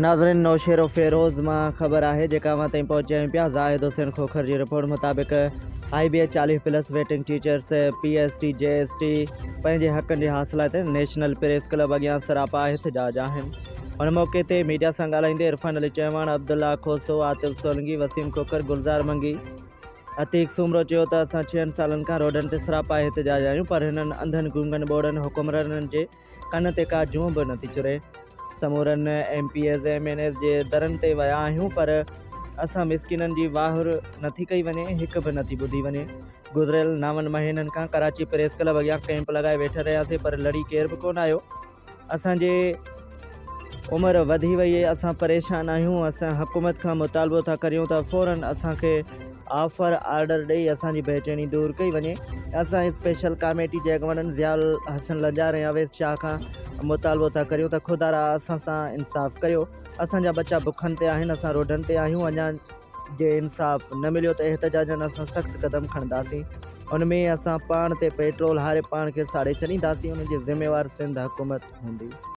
नाज़रीन, नौशेरो फेरोज़ मां ख़बर आहे जेका मां ताईं पहुचायूं पिया। ज़ाहिद हुसैन खोखर जी रिपोर्ट मुताबिक़ IBA 40+ waiting teachers PST JST पंहिंजे हक़नि जे हासिलात ते नेशनल प्रेस क्लब अॻियां सरापा एहतजाज आहिनि। हुन मौक़े ते मीडिया सां ॻाल्हाईंदे इरफान अली चौहान, अब्दुल्ला खोसो, आतिफ सोलंगी, वसीम खोखर, गुलज़ार मंगी, अतीक सूमरो चयो त असां 6 सालनि खां रोडनि ते सरापा एहतजाज आहियूं, पर हिननि अंधनि गूंगनि ॿोड़नि हुकुमराननि जे कन ते का जूं बि नथी चुरे। समूरनि MPs MNs जे दरनि ते विया आहियूं, पर असां मिसकिननि जी वाहुर नथी कई वञे, हिकु बि नथी ॿुधी वञे। गुज़िरियल 9 महीननि खां कराची प्रेस क्लब अॻियां कैंप लॻाए वेठा रहियासीं, पर लड़ी केर बि कोन आयो। असांजे उमिरि वधी वई आहे, असां परेशान आहियूं। असां हुकूमत खां मुतालबो था करियूं त फ़ौरन असांखे ऑफर आर्डर ॾेई असांजी बेचैनी दूर कई वञे। असां स्पेशल कमेटी जे अॻुवाननि ज़ियाउल हसन लंजार ऐं अवेस शाह खां मुतालबो था करियूं त ख़ुदा असां सां इंसाफ़ कयो। असांजा बच्चा बुखनि ते आहिनि, असां रोडनि ते आहियूं। अञा जे इंसाफ़ न मिलियो त एहतजाजनि असां सख़्तु क़दम खणंदासीं। उन में असां पाण ते पेट्रोल हारे पाण खे साड़े छॾींदासीं। उन जी ज़िमेवार सिंध हुकूमत हूंदी।